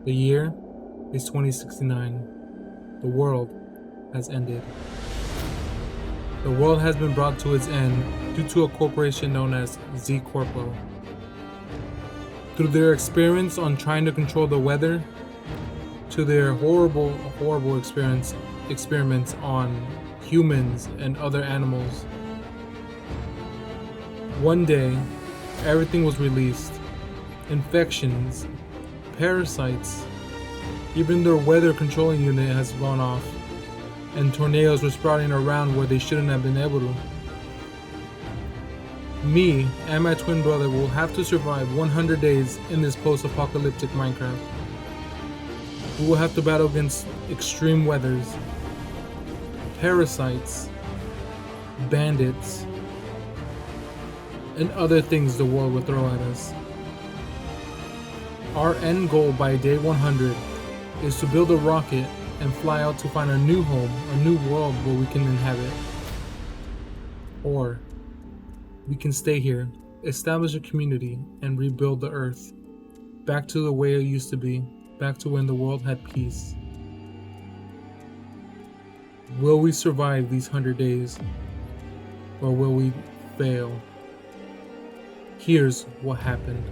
The year is 2069. The world has ended. The world has been brought to its end due to a corporation known as Z Corpo. Through their experiments on trying to control the weather, to their horrible experiments on humans and other animals. One day, everything was released. Infections, parasites, even their weather controlling unit has gone off, and tornadoes were sprouting around where they shouldn't have been able to. Me and my twin brother will have to survive 100 days in this post-apocalyptic Minecraft. We will have to battle against extreme weathers, parasites, bandits, and other things the world will throw at us. Our end goal by day 100 is to build a rocket and fly out to find a new home, a new world where we can inhabit. Or we can stay here, establish a community, and rebuild the earth back to the way it used to be, back to when the world had peace. Will we survive these 100 days, or will we fail? Here's what happened.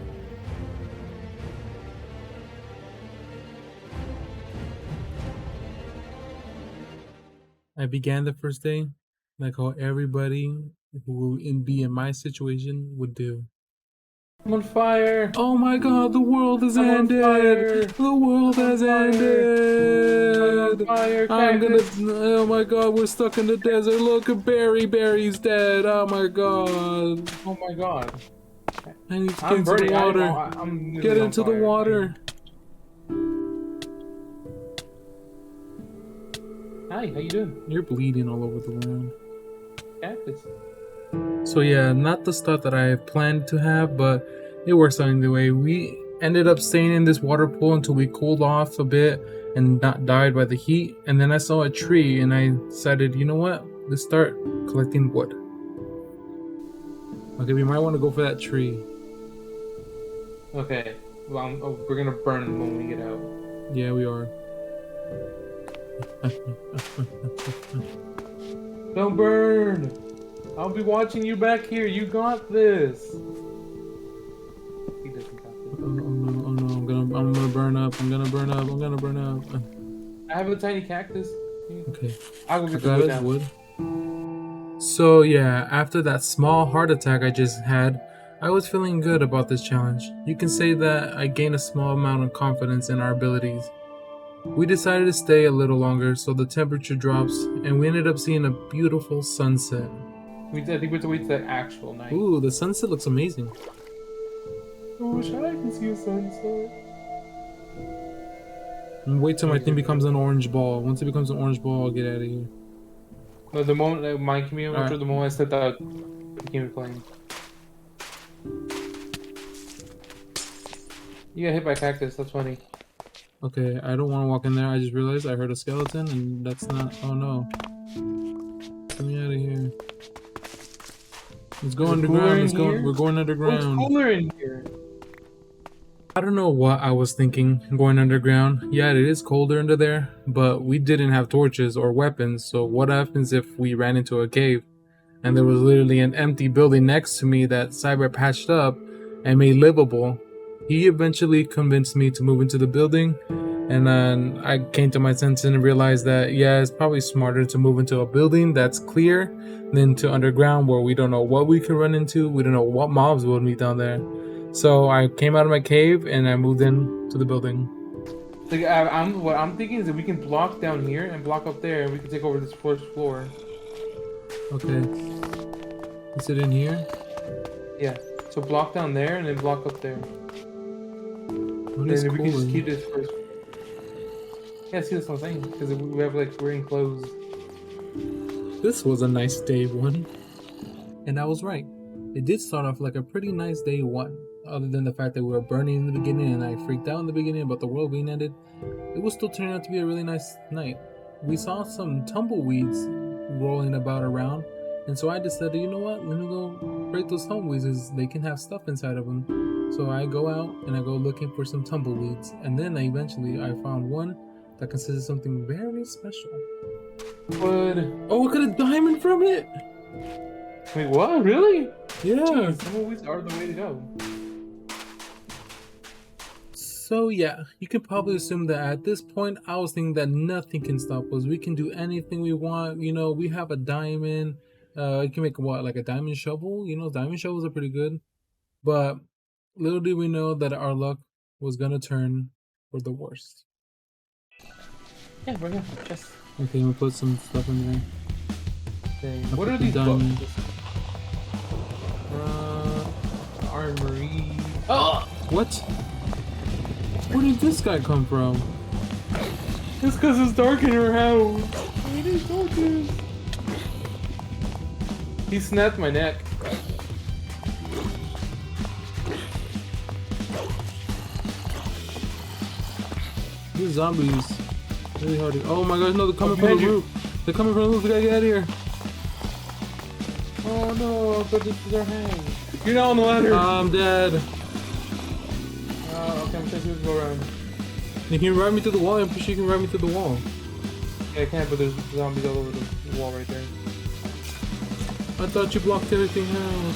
I began the first day like how everybody who will be in my situation would do. I'm on fire! Oh my god, the world has ended! The world has ended! I'm on fire, I'm gonna. cactus. Oh my god, we're stuck in the desert. Look at Barry's dead. Oh my god. Oh my god. I need to get I'm into burning. the water. I'm Get into the water. Hi, how you doing? You're bleeding all over the ground. Cactus. So yeah, not the stuff that I planned to have, but it works out either way. We ended up staying in this water pool until we cooled off a bit and not died by the heat. And then I saw a tree and I decided, you know what? Let's start collecting wood. Okay, we might want to go for that tree. Okay. Well, we're gonna burn them when we get out. Yeah, we are. Don't burn! I'll be watching you back here. You got this. He doesn't got this. Oh no! I'm gonna burn up. I'm gonna burn up. I have a tiny cactus. Okay. I will get the wood. So yeah, after that small heart attack I just had, I was feeling good about this challenge. You can say that I gained a small amount of confidence in our abilities. We decided to stay a little longer so the temperature drops, and we ended up seeing a beautiful sunset. I think we have to wait till the actual night. Ooh, the sunset looks amazing. I wish I could see a sunset. And wait till my thing becomes an orange ball. Once it becomes an orange ball, I'll get out of here. No, the moment that mine came in, after the moment I stepped out, it became playing. You got hit by a cactus, that's funny. Okay, I don't want to walk in there. I just realized I heard a skeleton, and that's not. Oh no. Get me out of here. Let's go underground. We're going underground. What's cooler in here? I don't know what I was thinking going underground. Yeah, it is colder under there, but we didn't have torches or weapons, so what happens if we ran into a cave and there was literally an empty building next to me that Cyber patched up and made livable? He eventually convinced me to move into the building, and then I came to my senses and realized that, yeah, it's probably smarter to move into a building that's clear than to underground where we don't know what we could run into. We don't know what mobs will meet down there. So I came out of my cave and I moved in to the building. Like, what I'm thinking is that we can block down here and block up there, and we can take over this first floor. Okay. Is it in here? Yeah. So block down there and then block up there. What is and then we can just cooling? keep this first. Yeah, see, that's what I'm saying. Because we have, like, we're enclosed. This was a nice day one. And I was right. It did start off like a pretty nice day one. Other than the fact that we were burning in the beginning and I freaked out in the beginning about the world being ended, it was still turning out to be a really nice night. We saw some tumbleweeds rolling about around, and so I decided, you know what, let me go break those tumbleweeds is they can have stuff inside of them. So I go out and I go looking for some tumbleweeds, and then eventually I found one that consists of something very special. What? Oh, I got a diamond from it! Wait, what? Really? Yeah. Jeez, tumbleweeds are the way to go. So yeah, you can probably assume that at this point, I was thinking that nothing can stop us. We can do anything we want. You know, we have a diamond. You can make what, like a diamond shovel? You know, diamond shovels are pretty good. But little did we know that our luck was gonna turn for the worst. Yeah, right here. Chest. Okay, we put some stuff in there. Okay. I'll What put are the these diamond. books? Armory. Oh! What? Where did this guy come from? It's because it's dark in your house. It is darkness. He snapped my neck. These zombies. Really hard to. Oh my gosh, no, they're coming from the you. roof. They're coming from the roof. We gotta get out of here. Oh no, but this is our hang. You're not on the ladder. I'm dead. Okay, I'm trying to go around. You can ride me through the wall. I'm pretty sure you can ride me through the wall. Yeah, I can't, but there's zombies all over the wall right there. I thought you blocked everything out.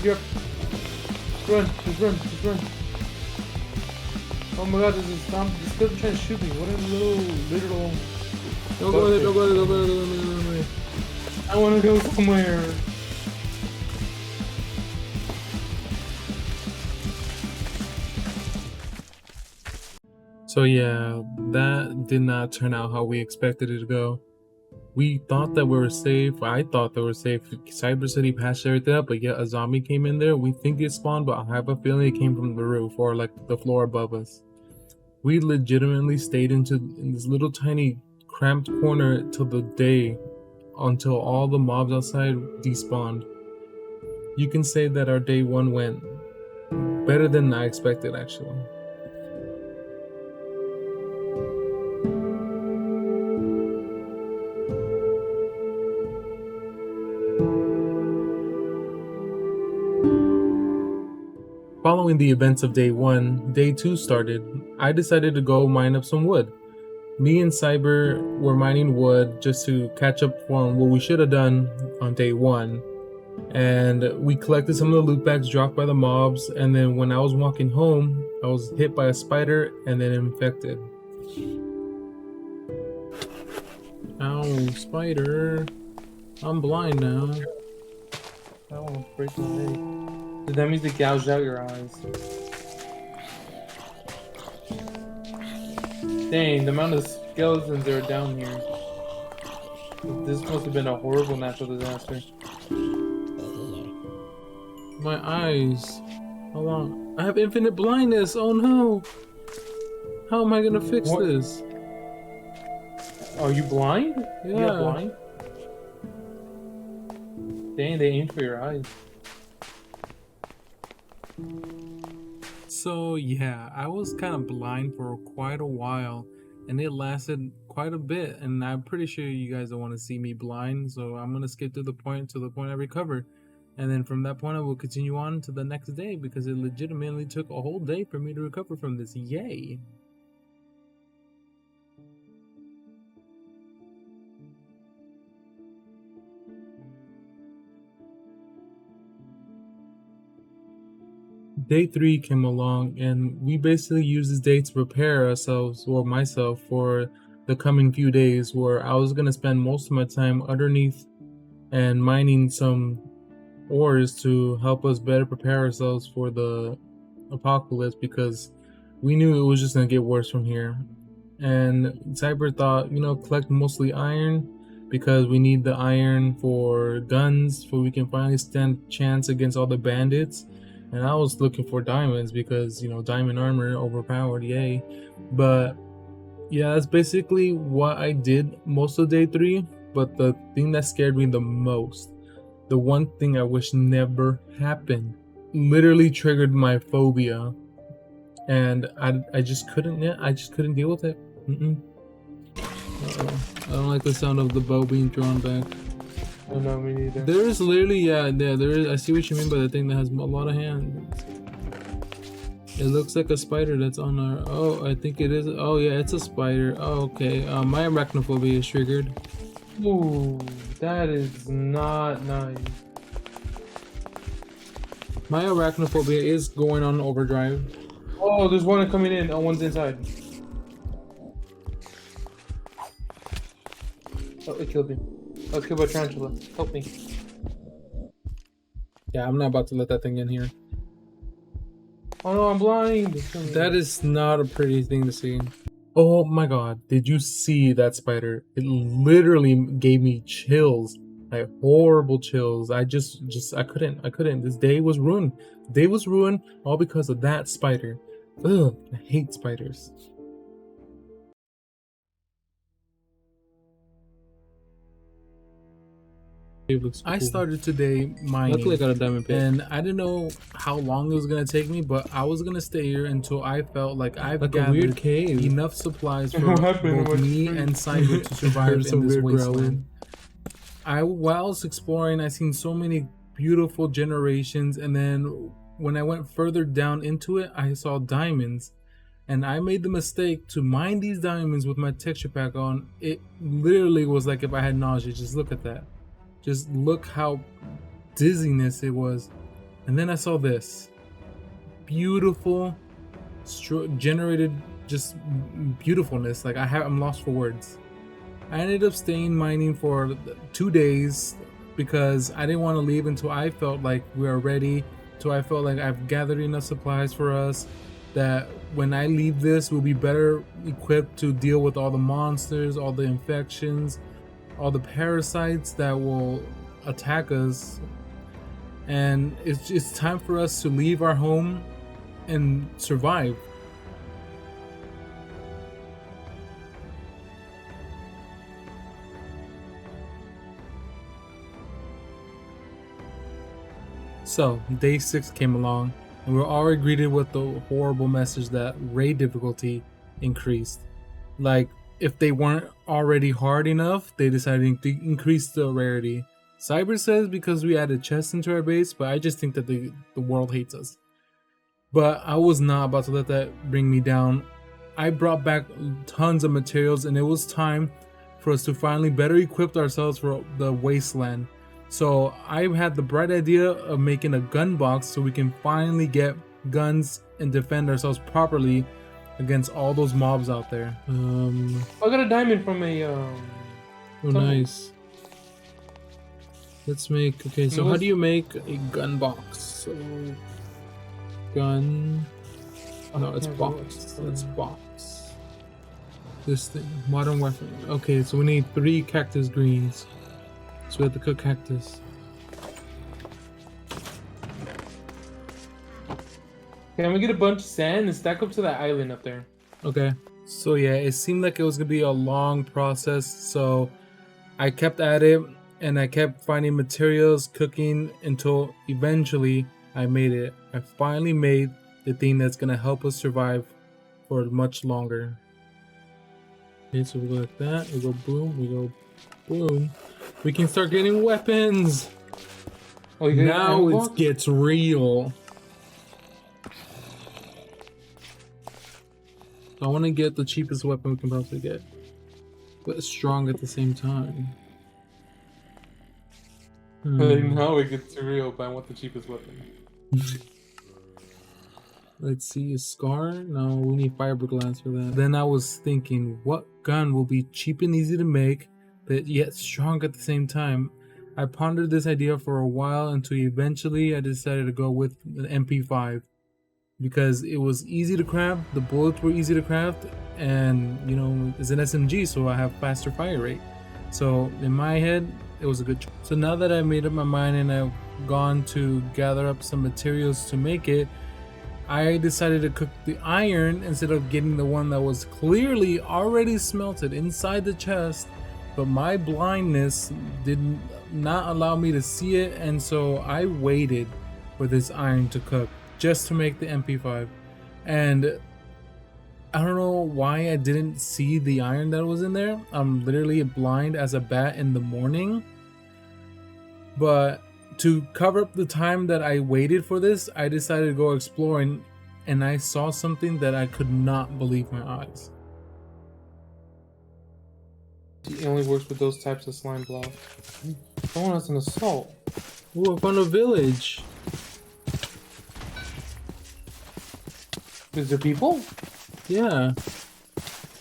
Yep. Run, just run, just run. Oh my god, this is zombie. This guy's trying to shoot me. What a literal. Don't go there, don't go there, don't go there, don't go there. I wanna go somewhere. So yeah, that did not turn out how we expected it to go. We thought that we were safe. I thought that we were safe. Cyber City patched everything up, but yet a zombie came in there. We think it spawned, but I have a feeling it came from the roof or like the floor above us. We legitimately stayed in this little tiny cramped corner till the day, until all the mobs outside despawned. You can say that our day one went better than I expected, actually. Following the events of day one, day two started. I decided to go mine up some wood. Me and Cyber were mining wood just to catch up on what we should have done on day one. And we collected some of the loot bags dropped by the mobs, and then when I was walking home, I was hit by a spider and then infected. Ow, spider. I'm blind now. That one breaks my leg. That means they gouged out your eyes. Dang, the amount of skeletons that are down here. This must have been a horrible natural disaster. My eyes. Hold on. I have infinite blindness. Oh no. How am I gonna fix this? Are you blind? Yeah. You're blind? Dang, they aimed for your eyes. So yeah, I was kind of blind for quite a while, and it lasted quite a bit, and I'm pretty sure you guys don't want to see me blind, so I'm gonna skip to the point I recover, and then from that point I will continue on to the next day, because it legitimately took a whole day for me to recover from this. Yay! Day 3 came along, and we basically used this day to prepare ourselves, or myself, for the coming few days, where I was going to spend most of my time underneath and mining some ores to help us better prepare ourselves for the apocalypse, because we knew it was just going to get worse from here. And Cyber thought, collect mostly iron, because we need the iron for guns, so we can finally stand a chance against all the bandits. And I was looking for diamonds because, diamond armor overpowered, yay. But yeah, that's basically what I did most of day 3. But the thing that scared me the most, the one thing I wish never happened, literally triggered my phobia. And I just couldn't deal with it. Uh-oh. I don't like the sound of the bow being thrown back. Oh no, me neither. There is literally, yeah, there is. I see what you mean by the thing that has a lot of hands. It looks like a spider that's on our. Oh, I think it is. Oh yeah, it's a spider. Oh, okay. My arachnophobia is triggered. Ooh, that is not nice. My arachnophobia is going on overdrive. Oh, there's one coming in. Oh, one's inside. Oh, it killed me. I was killed by tarantula. Help me. Yeah, I'm not about to let that thing in here. Oh no, I'm blind. That is not a pretty thing to see. Oh my god, did you see that spider? It literally gave me chills. Like horrible chills. I couldn't. This day was ruined. The day was ruined all because of that spider. Ugh, I hate spiders. I started today mining. Luckily I got a diamond pick. And I didn't know how long it was gonna take me, but I was gonna stay here until I felt like I've gathered a weird cave. Enough supplies for both me and Cyber to survive in this wasteland. While I was exploring, I seen so many beautiful generations, and then when I went further down into it, I saw diamonds. And I made the mistake to mine these diamonds with my texture pack on. It literally was like if I had nausea. Just look at that. Just look how dizziness it was. And then I saw this beautiful generated just beautifulness. Like I'm lost for words. I ended up staying mining for 2 days because I didn't want to leave until I felt like we are ready, till I felt like I've gathered enough supplies for us, that when I leave this we'll be better equipped to deal with all the monsters, all the infections, all the parasites that will attack us. And it's time for us to leave our home and survive. So day 6 came along and we were already greeted with the horrible message that raid difficulty increased. Like, if they weren't already hard enough, they decided to increase the rarity. Cyber says because we added chests into our base, but I just think that the world hates us. But I was not about to let that bring me down. I brought back tons of materials, and it was time for us to finally better equip ourselves for the wasteland. So I had the bright idea of making a gun box so we can finally get guns and defend ourselves properly against all those mobs out there. I got a diamond from a Oh, nice. Let's make, okay, so how do you make a gun box? So gun, no, it's box. Let's box this thing. Modern weapon. Okay, so we need 3 cactus greens. So we have to cook cactus. Okay, I'm gonna get a bunch of sand and stack up to that island up there. Okay. So yeah, it seemed like it was gonna be a long process, so I kept at it and I kept finding materials, cooking, until eventually I made it. I finally made the thing that's gonna help us survive for much longer. Okay, so we go like that, we go boom, we go boom. We can start getting weapons. Oh, now it gets real. I want to get the cheapest weapon we can possibly get, but strong at the same time. Now it gets real, but I want the cheapest weapon. Let's see, a scar? No, we need fiberglass for that. Then I was thinking, what gun will be cheap and easy to make, but yet strong at the same time? I pondered this idea for a while until eventually I decided to go with an MP5. Because it was easy to craft, the bullets were easy to craft, and you know, it's an SMG, so I have faster fire rate. So in my head, it was a good choice. So now that I made up my mind and I've gone to gather up some materials to make it, I decided to cook the iron instead of getting the one that was clearly already smelted inside the chest, but my blindness did not allow me to see it, and so I waited for this iron to cook just to make the MP5. And I don't know why I didn't see the iron that was in there. I'm literally blind as a bat in the morning. But to cover up the time that I waited for this, I decided to go exploring, and I saw something that I could not believe my eyes. It only works with those types of slime blocks. Someone has an assault. Ooh, I found a village. Is there people? Yeah,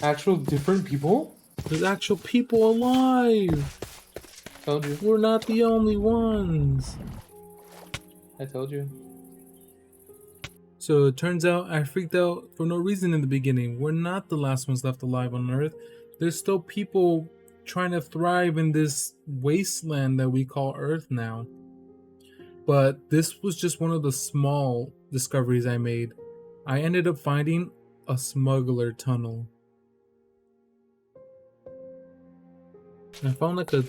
Actual different people? there's actual people alive. Told you. We're not the only ones. I told you. So it turns out I freaked out for no reason in the beginning. We're not the last ones left alive on Earth. There's still people trying to thrive in this wasteland that we call Earth now. But this was just one of the small discoveries I made. I ended up finding a smuggler tunnel. I found like a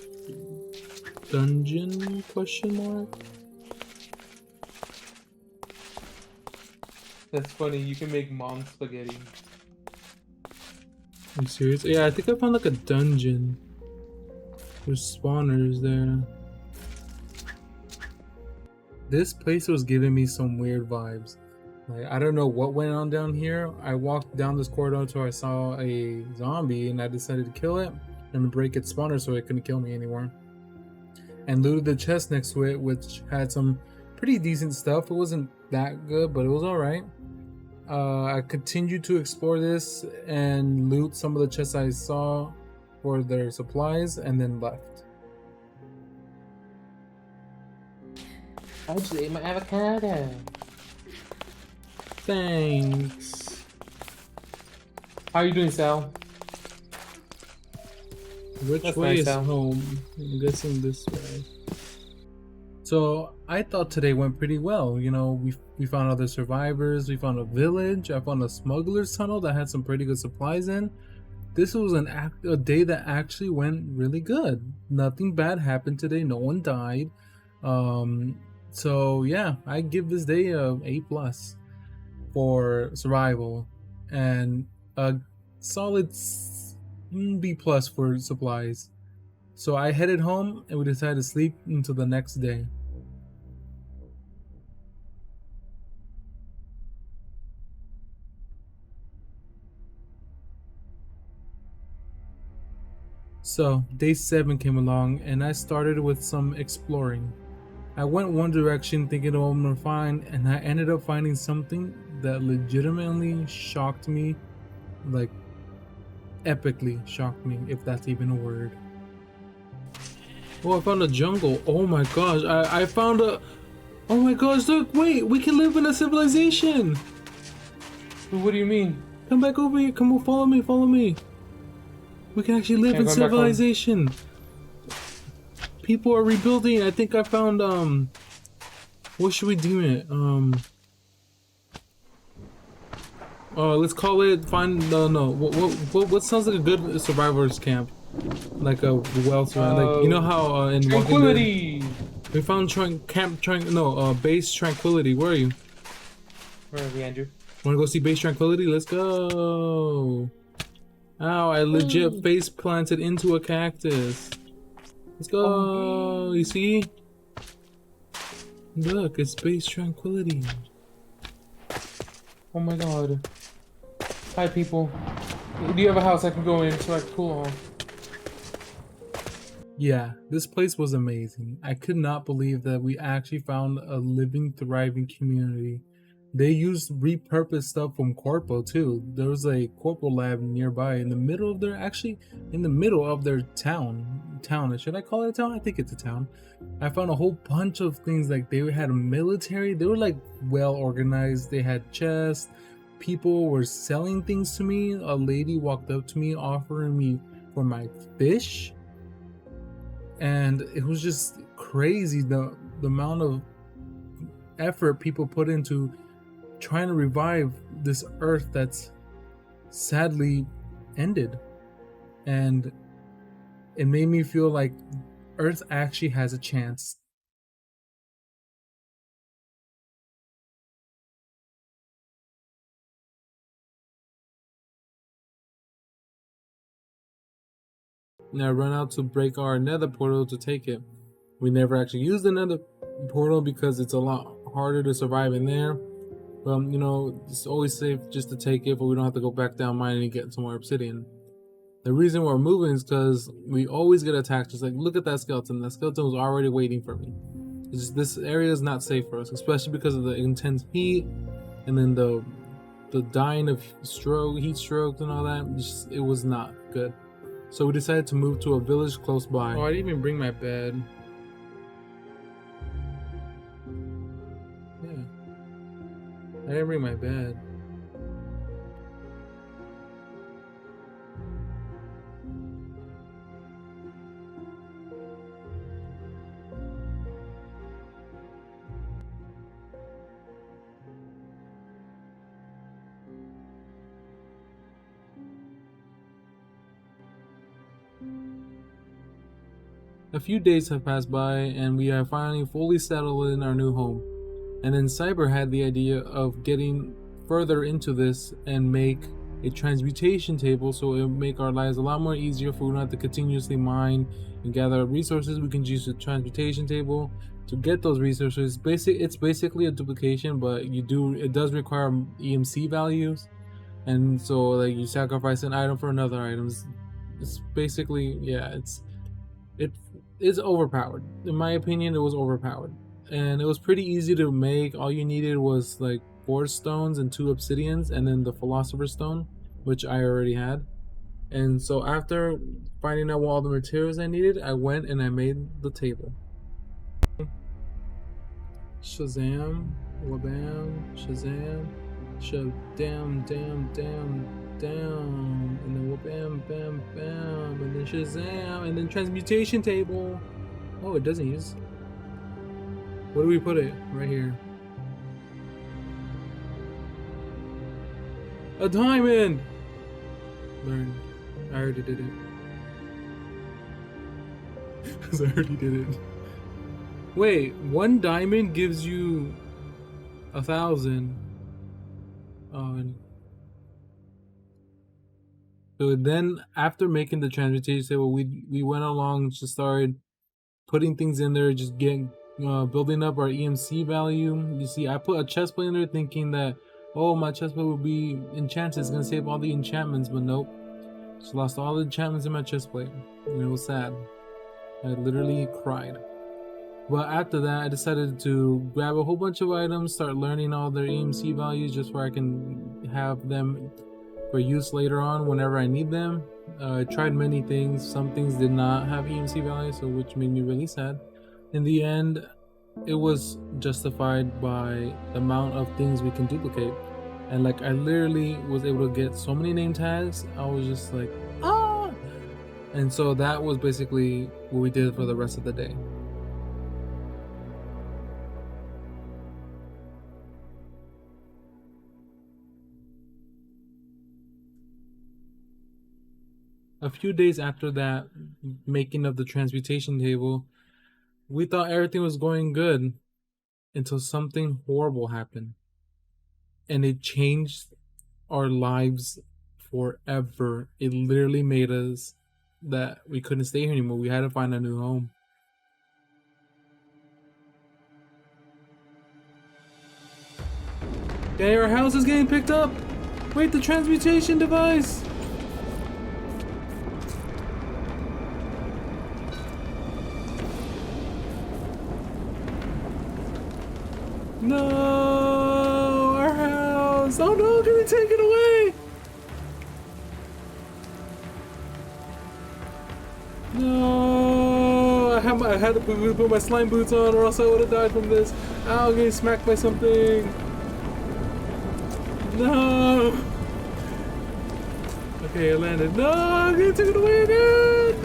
dungeon question mark. That's funny. You can make mom spaghetti. Are you serious? Yeah, I think I found like a dungeon. There's spawners there. This place was giving me some weird vibes. Like, I don't know what went on down here. I walked down this corridor until I saw a zombie and I decided to kill it and break its spawner so it couldn't kill me anymore. And looted the chest next to it, which had some pretty decent stuff. It wasn't that good, but it was alright. I continued to explore this and loot some of the chests I saw for their supplies and then left. I just ate my avocado. Thanks. How are you doing, Sal? Which That's way nice, is Al. home? I'm guessing this way. So I thought today went pretty well. You know, we found other survivors. We found a village. I found a smuggler's tunnel that had some pretty good supplies in. This was a day that actually went really good. Nothing bad happened today. No one died. So yeah, I give this day a A+ for survival and a solid B+ for supplies. So I headed home and we decided to sleep until the next day. So day 7 came along and I started with some exploring. I went one direction thinking, oh, I'm gonna find, and I ended up finding something that legitimately shocked me, like epically shocked me, if that's even a word. Oh, I found a jungle. Oh my gosh, I found a... Oh my gosh, look, wait, we can live in a civilization. What do you mean? Come back over here, come on, follow me, follow me. We can actually live in Going back home. civilization. People are rebuilding. I think I found, what should we deem it? Let's call it, no. What sounds like a good survivor's camp? Like a like, you know how, in Tranquility! Walking Dead, we found Base Tranquility. Where are you? Where are we, Andrew? Wanna go see Base Tranquility? Let's go! Ow, I legit face planted into a cactus. Let's go! You see? Look, it's Base Tranquility. Oh my god. Hi, people. Do you have a house I can go in so I can cool off? Yeah, this place was amazing. I could not believe that we actually found a living, thriving community. They used repurposed stuff from Corpo too. There was a Corpo lab nearby in the middle of their town. Should I call it a town? I think it's a town. I found a whole bunch of things, like they had a military. They were like well organized. They had chests. People were selling things to me. A lady walked up to me offering me for my fish. And it was just crazy the amount of effort people put into trying to revive this earth that's sadly ended. And it made me feel like Earth actually has a chance. and I run out to break our nether portal to take it. We never actually used the nether portal because it's a lot harder to survive in there. You know, it's always safe just to take it, but we don't have to go back down mining and get some more obsidian. The reason we're moving is because we always get attacked. Just like, look at that skeleton. That skeleton was already waiting for me. This area is not safe for us, especially because of the intense heat, and then the dying of heat strokes and all that. It was not good. So we decided to move to a village close by. Oh, I didn't even bring my bed. Yeah, I didn't bring my bed. A few days have passed by and we are finally fully settled in our new home. And then Cyber had the idea of getting further into this and make a transmutation table, so it would make our lives a lot more easier if we don't have to continuously mine and gather resources. We can use the transmutation table to get those resources. It's basically a duplication, but it does require EMC values, and so like you sacrifice an item for another item. It's basically, yeah, it is overpowered. In my opinion, it was overpowered, and it was pretty easy to make. All you needed was like 4 stones and 2 obsidians, and then the philosopher's stone, which I already had. And so after finding out all the materials I needed, I went and I made the table. Shazam, wabam, shazam, shadam, down, and then wabam, bam, bam, and then shazam, and then transmutation table. Oh, it doesn't use. Where do we put it? Right here. A diamond! Learn. I already did it. Because I already did it. Wait, 1 diamond gives you 1,000. Oh, and so then after making the transmutation table, we went along, just started putting things in there, just getting building up our EMC value. You see, I put a chest plate in there thinking that, oh, my chest plate will be enchanted, it's gonna save all the enchantments, but nope. Just lost all the enchantments in my chest plate, and it was sad. I literally cried. But after that, I decided to grab a whole bunch of items, start learning all their EMC values, just where I can have them for use later on whenever I need them. I tried many things. Some things did not have EMC values, so which made me really sad. In the end, it was justified by the amount of things we can duplicate. And like, I literally was able to get so many name tags. I was just like, ah! And so that was basically what we did for the rest of the day. A few days after that making of the transmutation table, we thought everything was going good until something horrible happened. And it changed our lives forever. It literally made us that we couldn't stay here anymore. We had to find a new home. Okay, our house is getting picked up. Wait, the transmutation device. No, our house. Oh no, can we take it away? No, I had to put my slime boots on, or else I would have died from this. Ow, I'm getting smacked by something. No. Okay, I landed. No, I'm gonna take it away again.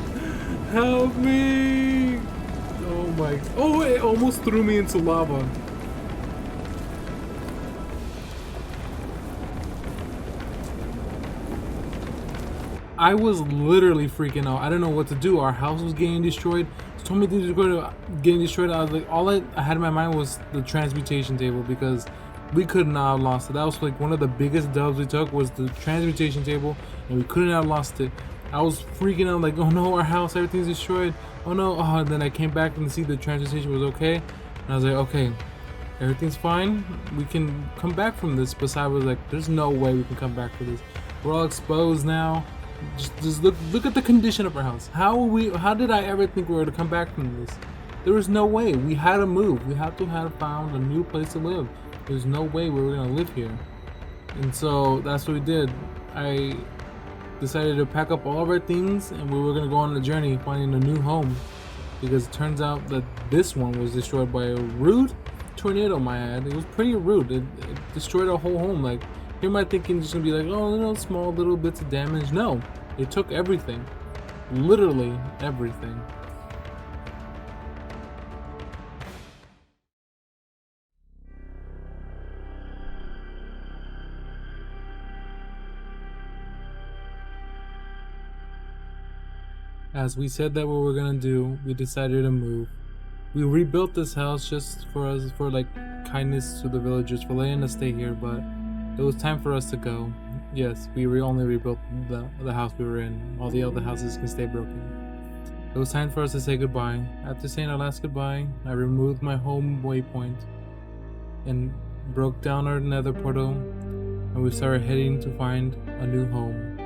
Help me. Oh my. Oh, it almost threw me into lava. I was literally freaking out. I didn't know what to do. Our house was getting destroyed. So many things were getting destroyed. I was like, all I had in my mind was the transmutation table, because we could not have lost it. That was like one of the biggest dubs we took, was the transmutation table, and we couldn't have lost it. I was freaking out, like, oh no, our house, everything's destroyed. Oh no, oh, and then I came back and see the transfer station was okay. And I was like, okay, everything's fine. We can come back from this. But I was like, there's no way we can come back from this. We're all exposed now. Just look at the condition of our house. How did I ever think we were to come back from this? There was no way. We had to move. We had to have found a new place to live. There's no way we were gonna live here. And so that's what we did. I decided to pack up all of our things and we were gonna go on a journey finding a new home, because it turns out that this one was destroyed by a rude tornado, my ad. It was pretty rude. It destroyed our whole home. Like, here am I thinking just gonna be like, oh, small little bits of damage. No, it took everything. Literally everything. As we said that what we're gonna do, we decided to move. We rebuilt this house just for us, for like kindness to the villagers, for letting us stay here, but it was time for us to go. Yes, we only rebuilt the house we were in. All the other houses can stay broken. It was time for us to say goodbye. After saying our last goodbye, I removed my home waypoint and broke down our nether portal, and we started heading to find a new home.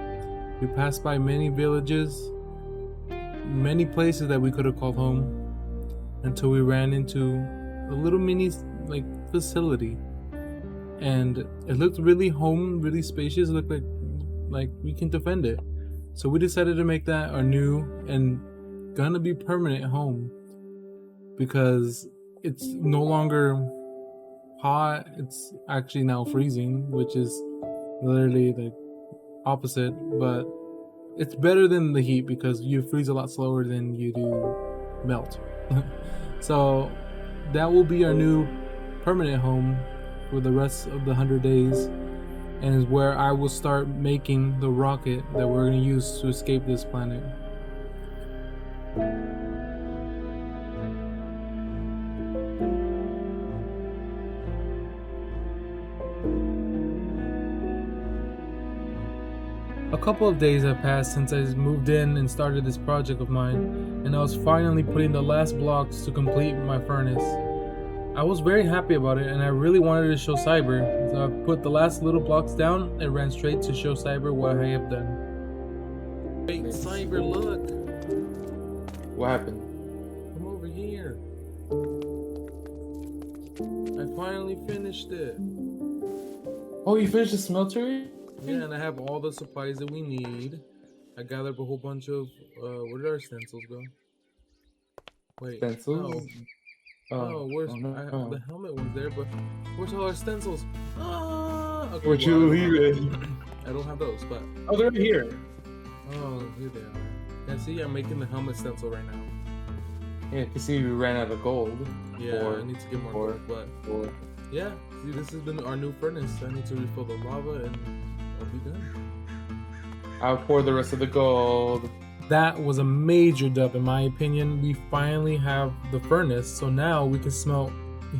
We passed by many villages, many places that we could have called home, until we ran into a little mini like facility, and it looked really really spacious. It looked like we can defend it. So we decided to make that our new and gonna be permanent home, because it's no longer hot. It's actually now freezing, which is literally the opposite, but it's better than the heat because you freeze a lot slower than you do melt. So that will be our new permanent home for the rest of the 100 days, and is where I will start making the rocket that we're going to use to escape this planet. A couple of days have passed since I moved in and started this project of mine, and I was finally putting the last blocks to complete my furnace. I was very happy about it, and I really wanted to show Cyber, so I put the last little blocks down and ran straight to show Cyber what I have done. Wait, Cyber, look! What happened? Come over here. I finally finished it. Oh, you finished the smeltery? Yeah, and I have all the supplies that we need. I gathered up a whole bunch of, where did our stencils go? Wait, Stencils? Where's no. the helmet was there, but where's all our stencils? Ah! Okay, Where'd you leave it? I don't have those, but Oh, they're right here. oh, here they are. Yeah, see, I'm making the helmet stencil right now. Yeah, you see, we ran out of gold. Yeah, I need to get more gold, but yeah, see, this has been our new furnace. I need to refill the lava and I'll be done. I'll pour the rest of the gold. That was a major dub in my opinion. We finally have the furnace, so now we can smelt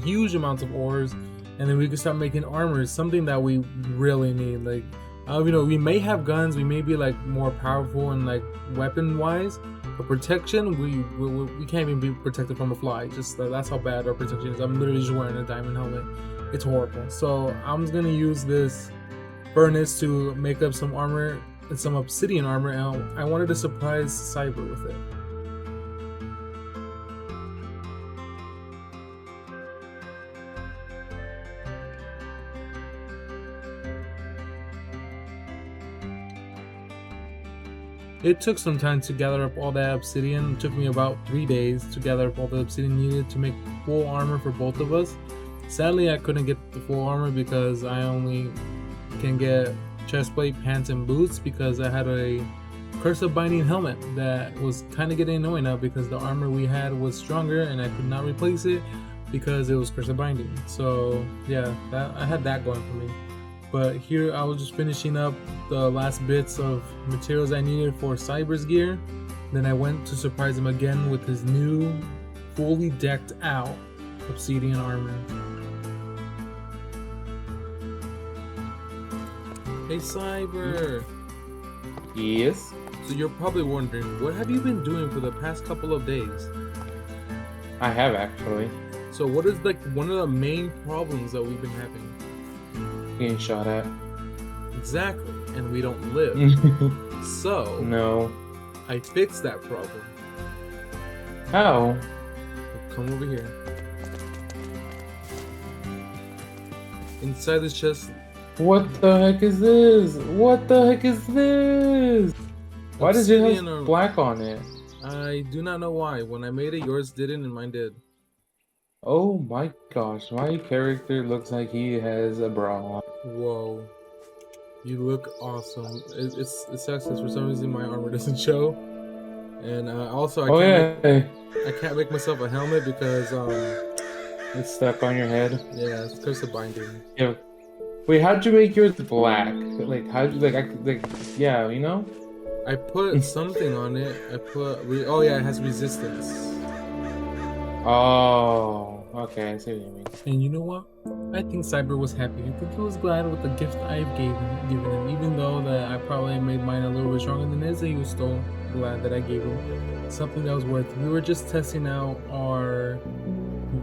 huge amounts of ores, and then we can start making armor, something that we really need. Like, we may have guns, we may be like more powerful and like weapon wise, but protection, we can't even be protected from a fly. Just that's how bad our protection is. I'm literally just wearing a diamond helmet. It's horrible. So I'm just gonna use this furnace to make up some armor and some obsidian armor, and I wanted to surprise Cyber with it. It took some time to gather up all that obsidian. It took me about 3 days to gather up all the obsidian needed to make full armor for both of us. Sadly, I couldn't get the full armor because I only can get chestplate, pants, and boots because I had a curse of binding helmet that was kind of getting annoying now because the armor we had was stronger and I could not replace it because it was curse of binding. So yeah, I had that going for me. But here I was just finishing up the last bits of materials I needed for Cyber's gear. Then I went to surprise him again with his new, fully decked out obsidian armor. Hey Cyber! Yes? So you're probably wondering, what have you been doing for the past couple of days? I have actually. So what is like one of the main problems that we've been having? Getting shot at. Exactly, and we don't live. So No. I fixed that problem. How? Come over here. Inside this chest. What the heck is this? What the heck is this? Why does it obsidian have or- black on it? I do not know why. When I made it, yours didn't and mine did. Oh my gosh, my character looks like he has a bra. Whoa. You look awesome. It sucks because for some reason my armor doesn't show. And also I can't make myself a helmet because It's stuck on your head. yeah, it's because of binding. Yeah. Wait, how'd you make yours black? Like how'd you yeah, you know? I put something on it. Oh yeah, it has resistance. Oh, okay, I see what you mean. And you know what? I think Cyber was happy. I think he was glad with the gift I've given him. Even though that I probably made mine a little bit stronger than his, he was still glad that I gave him something that was worth it. We were just testing out our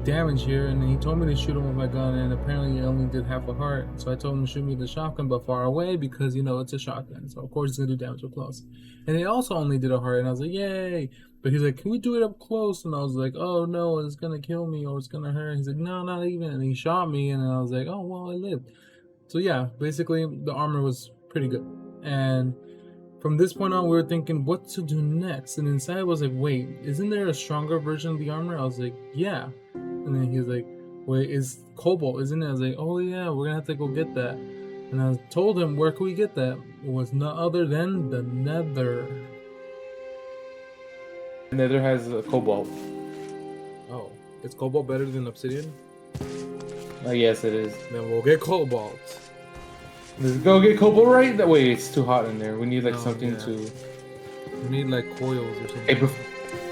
damage here, and he told me to shoot him with my gun, and apparently it only did half a heart. So I told him to shoot me with the shotgun, but far away, because you know it's a shotgun. So of course it's gonna do damage up close. And it also only did a heart, and I was like, yay! But he's like, can we do it up close? And I was like, oh no, it's gonna kill me or it's gonna hurt. He's like, no, not even. And he shot me, and I was like, oh well, I lived. So yeah, basically the armor was pretty good. And from this point on, we were thinking what to do next. And inside was like, wait, isn't there a stronger version of the armor? I was like, yeah. And then he was like, wait, it's cobalt, isn't it? I was like, oh yeah, we're gonna have to go get that. And I told him, where can we get that? It was none other than the Nether. Nether has a cobalt. Oh, is cobalt better than obsidian? Yes, it is. Then we'll get cobalt. Let's go get cobalt right that way. It's too hot in there. We need like something to. We need like coils or something. Hey,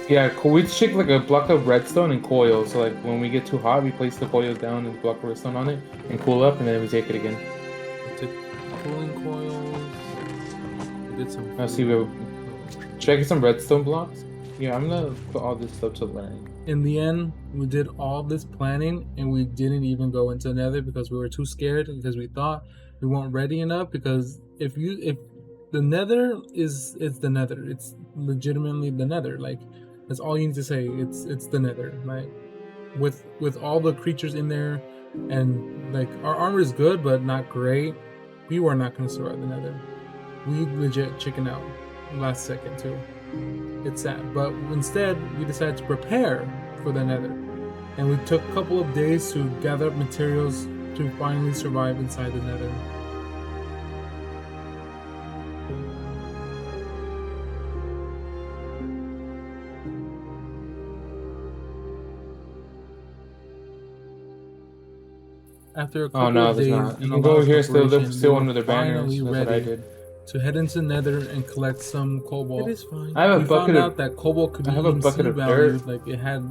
yeah, we take like a block of redstone and coils. So like when we get too hot, we place the coils down and block of redstone on it and cool up, and then we take it again. Take cooling coils. We did some. I'll see. Should I get some redstone blocks? Yeah, I'm gonna put all this stuff to land. In the end, we did all this planning and we didn't even go into Nether because we were too scared, because we thought we weren't ready enough. Because if the Nether is the Nether, it's legitimately the Nether. Like that's all you need to say. It's the Nether. Like with all the creatures in there, and like our armor is good but not great. We were not gonna survive the Nether. We legit chicken out last second too. It's sad, but instead we decided to prepare for the Nether, and we took a couple of days to gather up materials to finally survive inside the Nether. After a couple of days, you can go over here, still under the banner. That's what I did. To head into Nether and collect some cobalt. It is fine. I have a we bucket found of. out that cobalt could be EMC valued, like it had.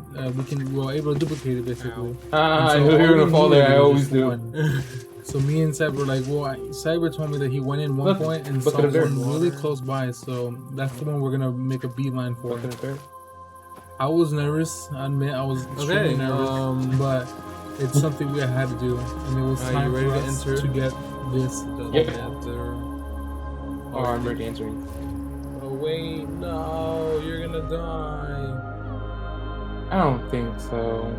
We were able to duplicate it basically. I knew you were gonna fall there. I always do. So me and Cyber were like, well, Cyber told me that he went in one point and saw one really close by, so that's the one we're gonna make a beeline for. I was nervous. I admit I was extremely nervous, but it's something we had to do, and it was time for us to get this. Oh, I'm ready answering. Oh wait, no, you're gonna die. I don't think so.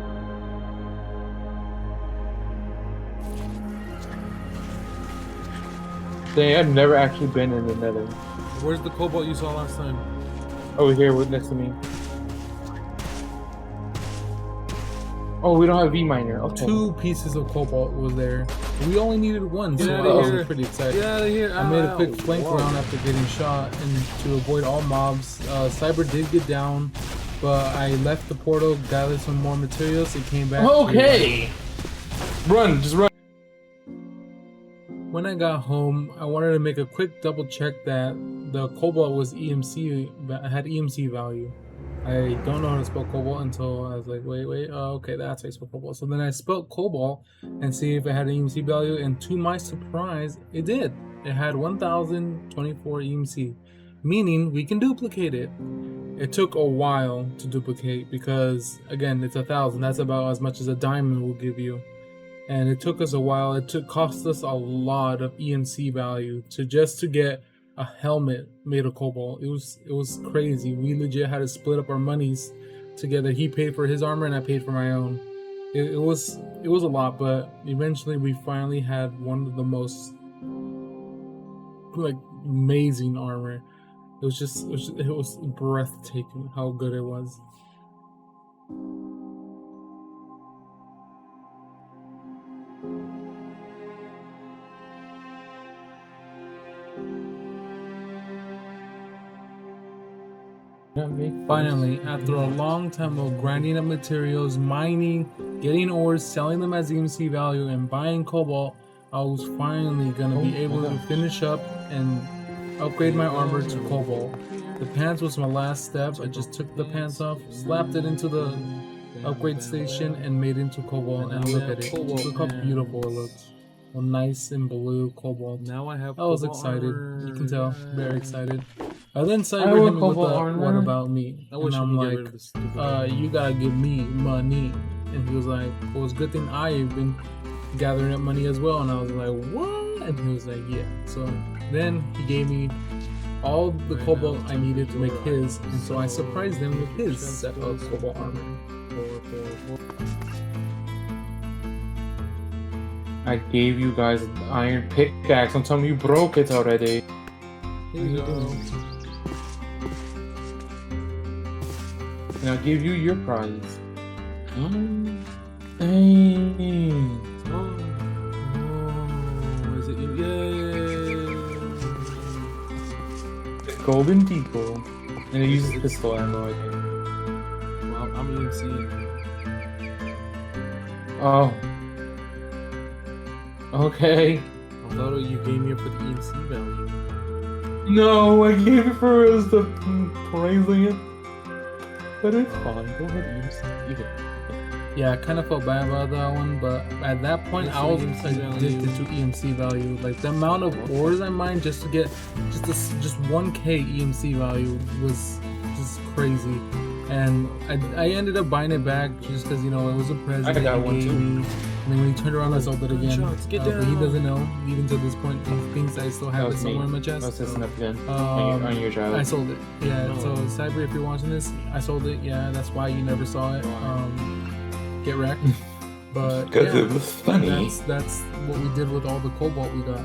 Dang, I've never actually been in the Nether. Where's the cobalt you saw last time? Over here, next to me. Oh, we don't have V miner. Okay. 2 pieces of cobalt was there. We only needed 1, so I was pretty excited. Get out of here! I made a quick flank round after getting shot, and to avoid all mobs. Cyber did get down, but I left the portal, gathered some more materials, and came back. Okay. Run, just run. When I got home, I wanted to make a quick double check that the cobalt was had EMC value. I don't know how to spell cobalt until I was like, wait, okay, that's how you spell cobalt. So then I spelled cobalt and see if it had an EMC value, and to my surprise, it did. It had 1024 EMC. meaning we can duplicate it. It took a while to duplicate because, again, it's 1,000. That's about as much as a diamond will give you. And it took us a while. Cost us a lot of EMC value to get a helmet made of cobalt. It was crazy. We legit had to split up our monies together. He paid for his armor and I paid for my own. It was a lot, but eventually we finally had one of the most like amazing armor. It was breathtaking how good it was. Finally, after a long time of grinding up materials, mining, getting ores, selling them as EMC value, and buying cobalt, I was finally gonna be able to finish up and upgrade my armor to cobalt. The pants was my last step. I just took the pants off, slapped it into the upgrade station, and made it into cobalt. And look at it. Look how beautiful it looks. A nice and blue cobalt. Now I have. I was excited. You can tell, very excited. I then Cyber hit me with the "What about me?" And I'm like, "You gotta give me money." And he was like, "Well, it's a good thing I've been gathering up money as well." And I was like, "What?" And he was like, "Yeah." So then he gave me all the cobalt I needed to make his, and so I surprised him with his set of cobalt armor. I gave you guys an iron pickaxe. I'm telling you, broke it already. Here you go. And I'll give you your prize. Dang. Oh, is it? Yay! It's golden deagle. And it uses pistol ammo, I think. Well, I'm EMC. Oh. Okay. I thought you gave me it for the EMC value. No, I gave it for us the praising it. But it's fine. Go ahead, EMC. You can. Yeah, I kind of felt bad about that one, but at that point I was addicted to EMC value. Like the amount of ores I mined just to get just 1k EMC value was just crazy. And I ended up buying it back just because, you know, it was a present. I got one too. And then when he turned around, I sold it again. Get But he doesn't know, even to this point. He thinks I still have it somewhere in my chest. I was listening up again. On your job. I sold it. Yeah. So Cyber, if you're watching this, I sold it. Yeah, that's why you never saw it. Get wrecked. But Because yeah, it was funny. that's what we did with all the cobalt we got.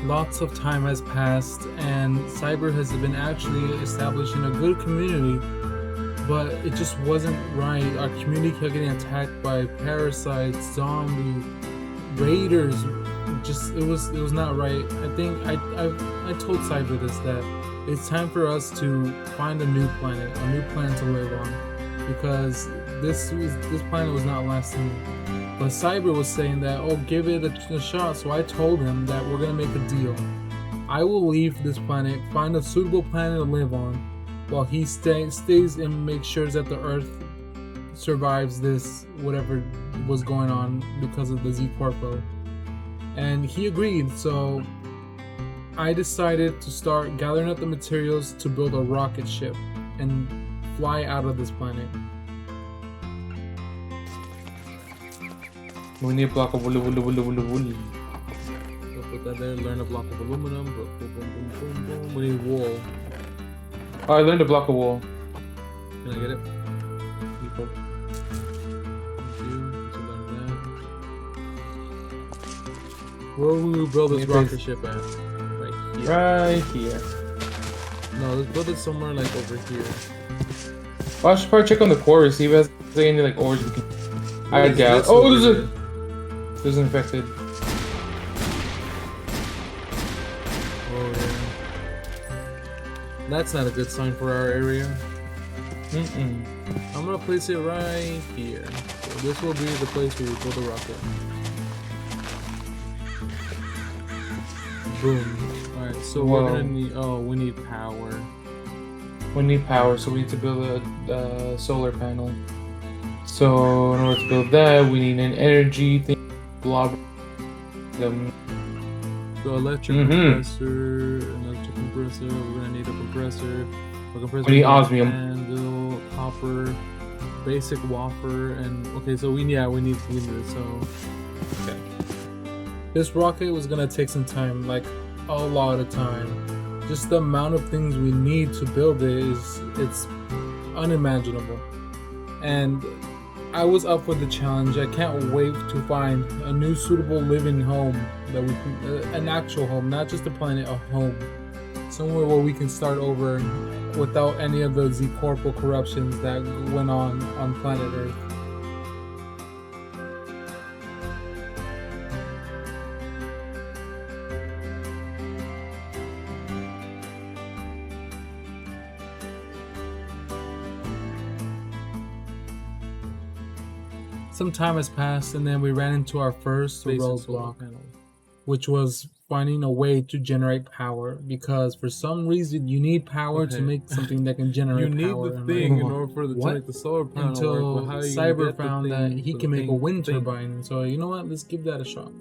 Lots of time has passed, and Cyber has been actually establishing a good community, but it just wasn't right. Our community kept getting attacked by parasites, zombies, raiders. It was not right. I think I told Cyber this, that it's time for us to find a new planet to live on, because this planet was not lasting. But Cyber was saying that, oh, give it a shot. So I told him that we're gonna make a deal. I will leave this planet, find a suitable planet to live on, while he stays and makes sure that the Earth survives this whatever was going on because of the Z Corpo. And he agreed. So I decided to start gathering up the materials to build a rocket ship and fly out of this planet. We need a block of wool. So put that there. Learn a block of aluminum. Boom, boom, boom, boom, boom. We need wool. Oh, I learned a block of wool. Can I get it? People. Thank you. To learn that. Where will we build this rocket ship at? Right here. Right here. No, let's build it somewhere like over here. Well, I should probably check on the core, see if there's any like ores we can. I doubt. Oh, there's an infected. Oh yeah. That's not a good sign for our area. I'm gonna place it right here. So this will be the place where we build the rocket. Boom. Alright, so we're gonna need, we need power. We need power, so we need to build a solar panel. So in order to build that, we need an energy thing. Blah. So electric compressor, we're gonna need a compressor. We need osmium. Anvil, copper, basic wafer, and okay, so we need it. So okay. This rocket was gonna take some time, like a lot of time. Just the amount of things we need to build it's unimaginable. And I was up for the challenge. I can't wait to find a new suitable living home that we can, an actual home, not just a planet, a home. Somewhere where we can start over without any of the corporal corruptions that went on planet Earth. Some time has passed, and then we ran into our first roadblock, which was finding a way to generate power. Because for some reason, you need power to make something that can generate power. You need the thing in order for to make the solar panel until work. How Cyber found that he can make a wind turbine. So you know what? Let's give that a shot.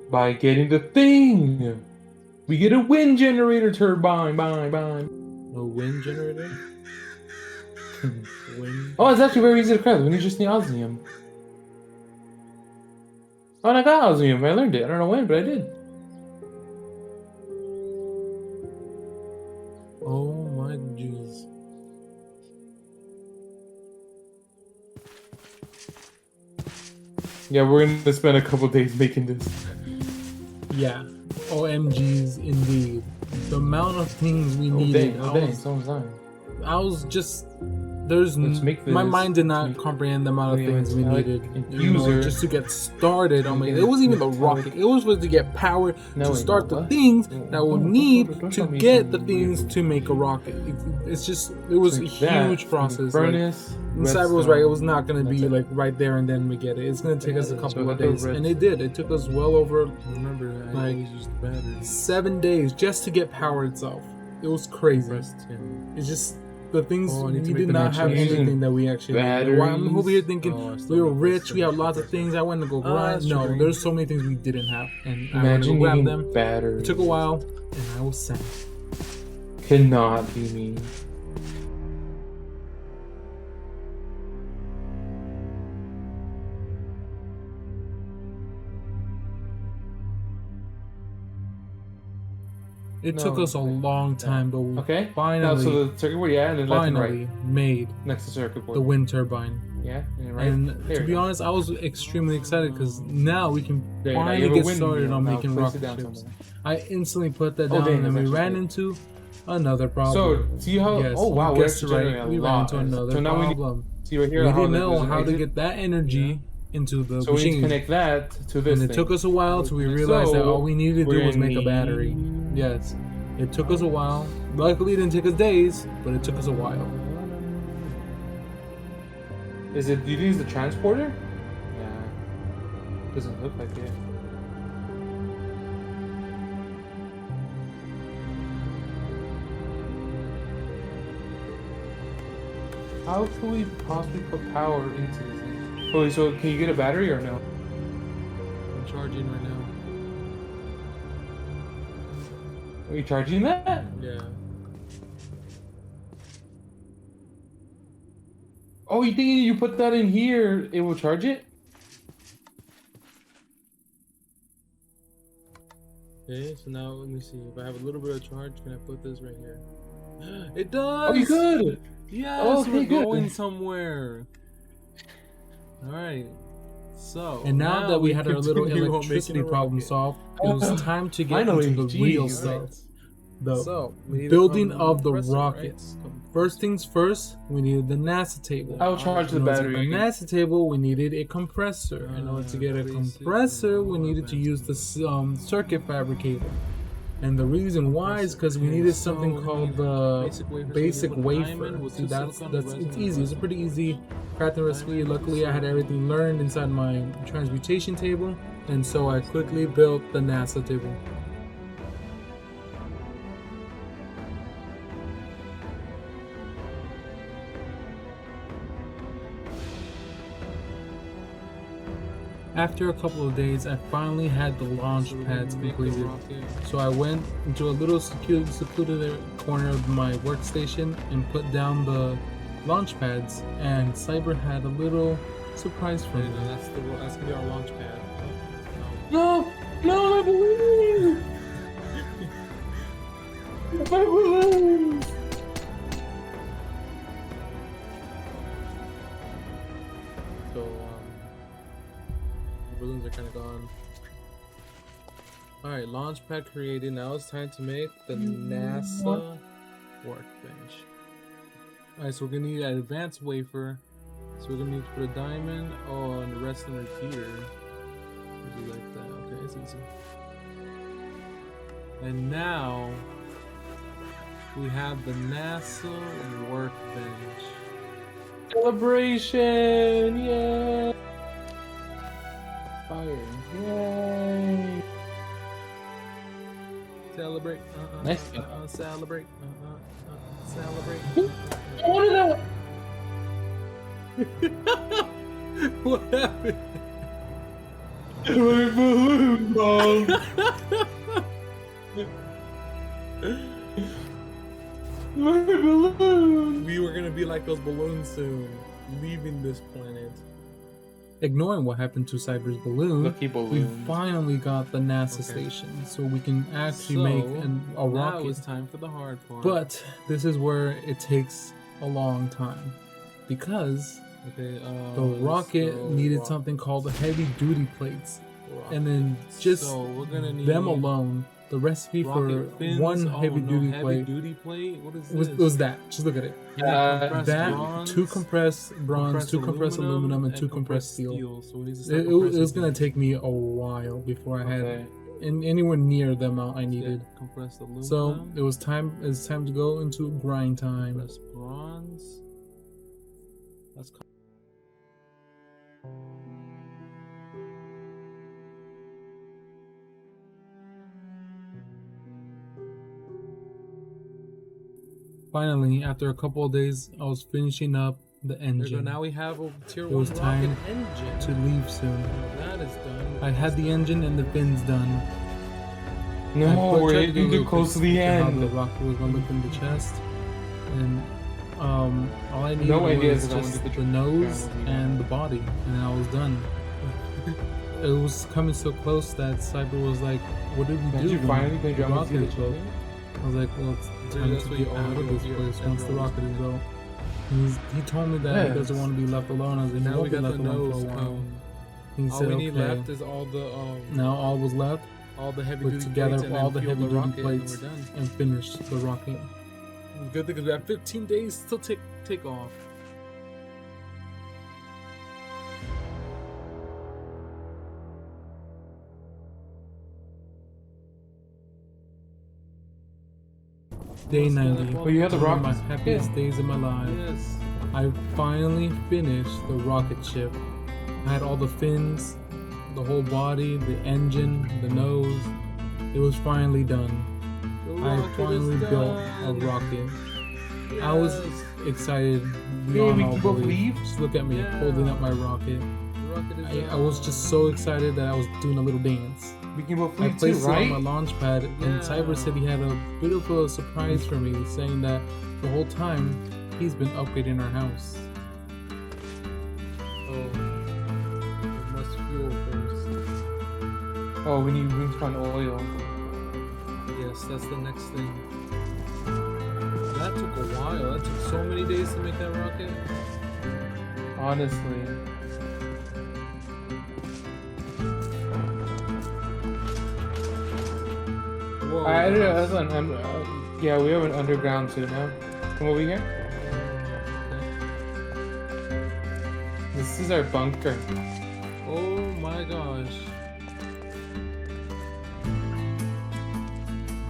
By getting the thing, we get a wind generator turbine. Bye. A wind generator. Wind. Oh, it's actually very easy to craft. We just need osmium. Oh, and I got osmium. I learned it. I don't know when, but I did. Oh my jeez. Yeah, we're gonna spend a couple days making this. Yeah. OMGs indeed. The amount of things we needed. I was just my mind did not comprehend the amount of things we needed just to get started. It wasn't even the rocket. It was supposed to get power to start the things that we'll need to get the things to make a rocket. It was a huge process. Cyber was right. It was not going to be like right there and then we get it. It's going to take us a couple of days, and it did. It took us well over 7 days just to get power itself. It was crazy. It's just the things we did not have anything that we actually needed. I'm over here thinking we were rich, we have lots of things. I went to go grind. No, there's so many things we didn't have, and I went to go grab them. Batteries. It took a while, and I was sad. Cannot be me. It took us a long time, but we finally, so the circuit board, and then finally made next to circuit board. The wind turbine. Yeah, and to be honest, I was extremely excited because now we can finally get started on making rocket ships. I instantly put that down, and we ran into another problem. So, see how? Yes, oh wow, we ran into another problem. See right here, we didn't know how to get that energy into the so machine. We need to connect that to this. And it took us a while till we realized that all we needed to do was make a battery. Yes, it took us a while. Luckily, it didn't take us days, but it took us a while. Is it? Do you use the transporter? Yeah. Doesn't look like it. How can we possibly put power into this thing? Oh, so can you get a battery or no? I'm charging right now. Are you charging that? Yeah. Oh, you think you put that in here, it will charge it? Okay, so now let me see. If I have a little bit of charge, can I put this right here? It does! Oh, you could! Yes, okay, we're good. going somewhere. Alright. So, and now that we had our little electricity problem solved, it was time to get into the real stuff. The building of the rocket. Right? First things first, we needed the NASA table. I'll charge the battery. The NASA table, we needed a compressor. In order to get a compressor, we needed to use the circuit fabricator. And the reason why is because we needed something called the basic wafer. See, it's easy. It's a pretty easy crafting recipe. Luckily, I had everything learned inside my transmutation table, and so I quickly built the NASA table. After a couple of days, I finally had the launch pads completed. So I went into a little secluded corner of my workstation and put down the launch pads, and Cyber had a little surprise for me. That's gonna be our launch pad. No, no, my balloons! My balloons! So the balloons are kind of gone. All right, launch pad created. Now it's time to make the NASA workbench. All right, so we're gonna need an advanced wafer. So we're gonna need to put a diamond. Oh, and the rest of them are here. Would you like that? Okay, it's easy. And now we have the NASA workbench. Celebration! Yay! Fire! Yay! Celebrate! Nice. Celebrate! Celebrate! What is that? What happened? My balloon bomb! My balloon! We were gonna be like those balloons soon, leaving this planet. Ignoring what happened to Cyber's balloon, Lucky we balloon. finally got the NASA station, so we can actually make a Now rocket. it's time for the hard part. But this is where it takes a long time, because okay, the rocket needed something called heavy duty plates, and then just so we're gonna need them alone, the recipe for rocket fins. one Oh, heavy no, duty heavy plate duty plate. What is was, this? was that. Just look at it. compressed That, bronze, 2 compressed bronze, 2 compressed aluminum, and 2 compressed steel. So we need to It, start it was compressing gonna these. take me a while before I had Okay. anywhere near the amount I needed. Yeah, compressed aluminum. So it was time. It's time to go into grind time. compressed bronze. That's Finally, after a couple of days, I was finishing up the there we go. engine. Now we have a tier It 1 was rocket time engine. to leave soon. That is done. I had the engine and the fins done. No, I we're tried to getting do too close to the how end. the rocket was gonna look in the chest, and all I needed No idea was if I'm just gonna the do nose the- and the body, and then I was done. It was coming so close that Cyber was like, "What did we Did do?" you when finally the go jump rocket into is the built?" chimney? I was like, "Well, it's time that's to what get you out of always this do. place once the Everyone rocket is does built." He told me that he Yes. doesn't want to be left alone. I was like, Now "Now we got the left alone nose for a while." cone. He All said, we need "Okay." left is all the Now all was left heavy put duty together plates and all then the fuel heavy duty rocket, plates and we're done. and finish the rocket. Good thing because we have 15 days till take off. Day 90. Well, you had the One of my rockets? happiest Yeah. days of my life. Yes. I finally finished the rocket ship. I had all the fins, the whole body, the engine, the nose. It was finally done. The I rocket finally is built done. a rocket. I was Yes. excited Yeah, beyond we all can both belief. leave? Just look at me Yeah. holding up my rocket. The rocket is I was just so excited that I was doing a little dance. We can both I leave too, placed it on my right? launch pad, and Yeah. Cyber said he had a bit of a surprise for me, saying that the whole time he's been upgrading our house. Oh, we must fuel first. Oh, we need to find oil. Yes, that's the next thing. That took a while. That took so many days to make that rocket. Honestly. Whoa. I don't know. That's yeah, we have an underground too now. Come over here. This is our bunker. Oh my gosh.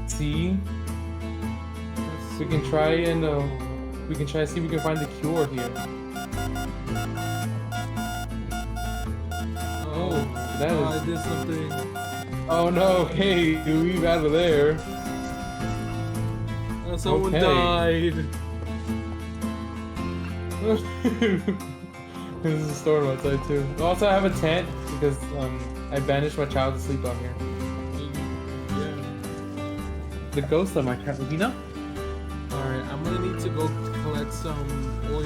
See, we can try and we can try to see if we can find the cure here. Oh, that I is. did something. Oh no! Hey, leave out of there. Someone Okay. died. There's a storm outside too. Also, I have a tent because I banished my child to sleep out here. Yeah. The ghost of my cat, you know? Alright, I'm gonna need to go collect some oil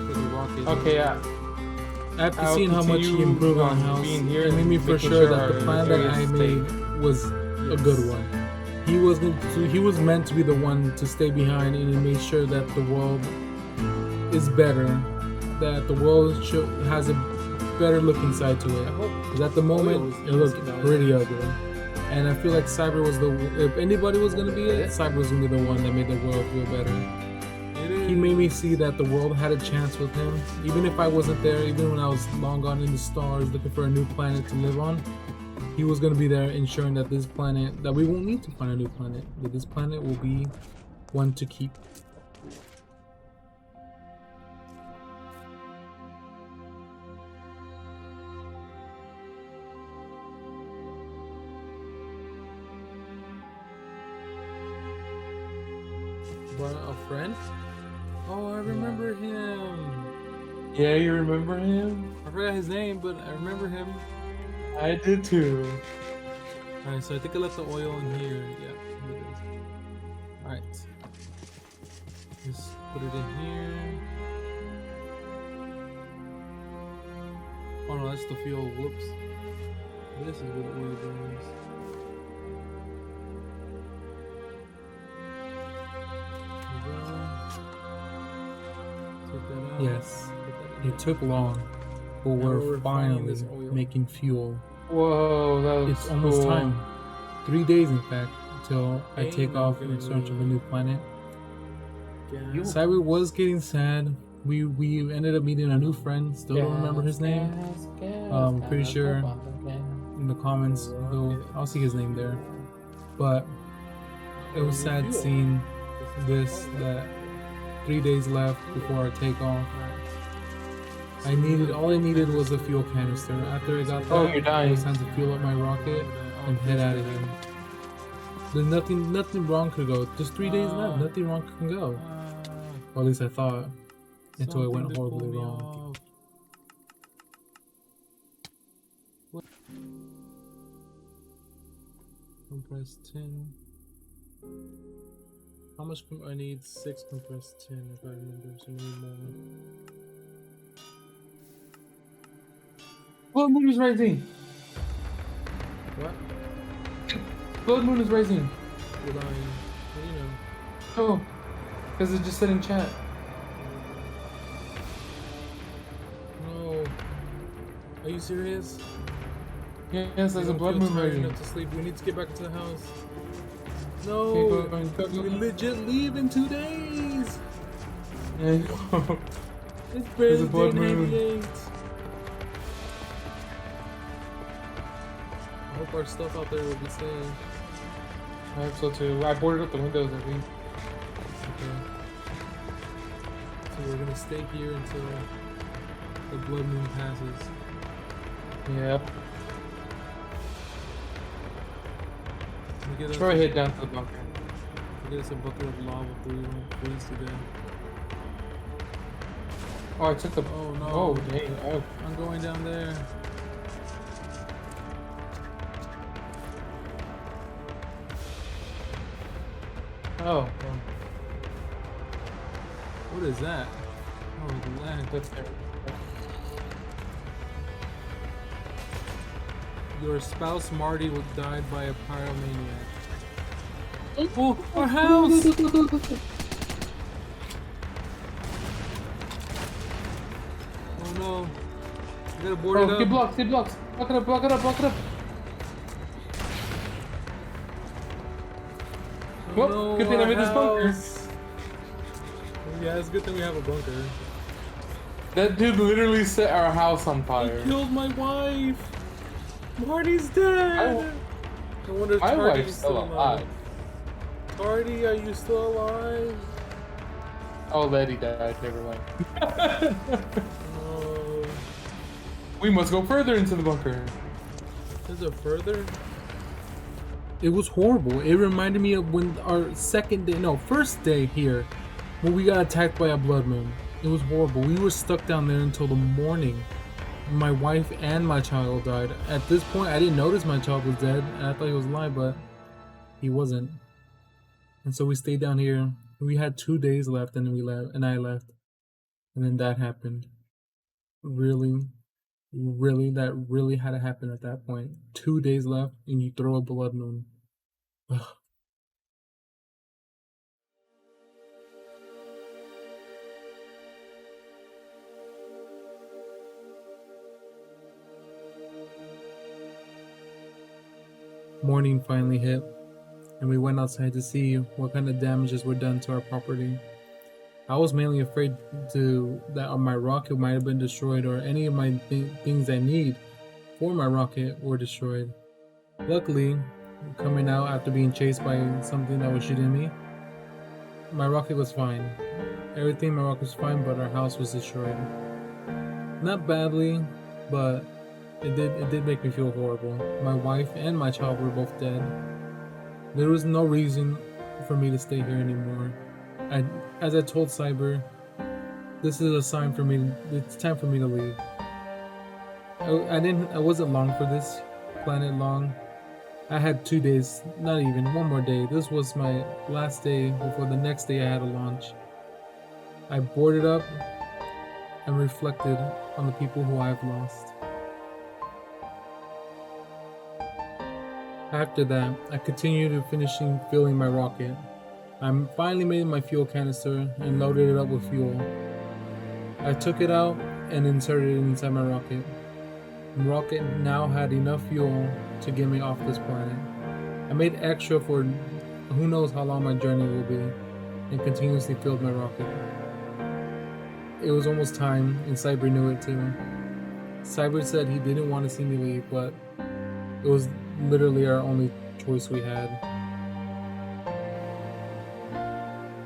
for the rocket. Okay, yeah. After I'll seeing how much he continue, improved on the house, being here it made and me for making sure sure that the our plan that area I is made was a good one. He was meant to be the one to stay behind, and he made sure that the world is better, that the world has a better looking side to it. Because at the moment, it looked pretty ugly. And I feel like Cyber was if anybody was gonna be it, Cyber was gonna be the one that made the world feel better. He made me see that the world had a chance with him. Even if I wasn't there, even when I was long gone in the stars looking for a new planet to live on, he was gonna be there ensuring that this planet, that we won't need to find a new planet, that this planet will be one to keep. A friend? Oh, I remember him. Yeah, you remember him? I forgot his name, but I remember him. I did too. Alright, so I think I left the oil in here. Yeah, here it is. Alright. Just put it in here. Oh no, that's the fuel. Whoops. This is where the oil goes. Yes, it took long, but we're finally making fuel. Whoa, that was It's almost cool. time. 3 days, in fact, until I take off in search of a new planet. Cyber was getting sad. We ended up meeting a new friend. Still don't remember his name. Pretty sure in the comments I'll see his name there. But it was sad seeing this, that 3 days left before our takeoff. All I needed was a fuel canister. After I got that, you're dying. it was time to fuel up my rocket and head out of here. There's nothing wrong could go. Just 3 days left. Nothing wrong can go. Or at least I thought, until it went horribly wrong. Compressed tin. How much I need? 6 compressed tin if I remember. So I need more. Blood moon is rising. What? Blood moon is rising. What do you know? Oh, because it just said in chat. No. Are you serious? Yes, there's a don't blood feel moon tired rising. enough to sleep. We need to get back to the house. No. Okay, go. We legit leave in 2 days. Yeah, It's There's a barely blood day moon. 98. I hope our stuff out there will be safe. I hope so too. I boarded up the windows, I think. Okay. So we're gonna stay here until the blood moon passes. Yep. We get us, Troy head down to the bunker. we get us a bucket of lava if we won't freeze to death. Oh, I took the. Oh no. Oh, dang. Oh. I'm going down there. Oh. What is that? Oh, the lag. That's there. Your spouse Marty was died by a pyromaniac. Oh, our house! Oh no. We gotta board it Oh, up. get blocks, get blocks. Block it up, block it up, block it up. Oh, Well, no, good thing I our made this bunker. house. Yeah, it's a good thing we have a bunker. That dude literally set our house on He fire. killed my wife! Marty's dead! I wonder if My Tardy's wife's still alive. Tardy, are you still alive? Oh, Letty died. Never mind. Oh. We must go further into the bunker. Is it further? It was horrible. It reminded me of when our first day here, when we got attacked by a blood moon. It was horrible. We were stuck down there until the morning. My wife and my child died. At this point, I didn't notice my child was dead, and I thought he was alive, but he wasn't. And so we stayed down here. We had 2 days left, and then we left, and I left. And then that happened. Really, that really had to happen at that point. 2 days left, and you throw a blood moon. Ugh. Morning finally hit, and we went outside to see what kind of damages were done to our property. I was mainly afraid that my rocket might have been destroyed, or any of my things I need for my rocket were destroyed. Luckily, coming out after being chased by something that was shooting me, my rocket was fine. Everything in my rocket was fine, but our house was destroyed. Not badly, but it did make me feel horrible. My wife and my child were both dead. There was no reason for me to stay here anymore. As I told Cyber, this is a sign for me. It's time for me to leave. I wasn't long for this planet long. I had 2 days, not even one more day. This was my last day before the next day I had a launch. I boarded up and reflected on the people who I've lost. After that, I continued to filling my rocket. I finally made my fuel canister and loaded it up with fuel. I took it out and inserted it inside my rocket. The rocket now had enough fuel to get me off this planet. I made extra for who knows how long my journey will be, and continuously filled my rocket. It was almost time, and Cyber knew it too. Cyber said he didn't want to see me leave, but it was literally our only choice we had.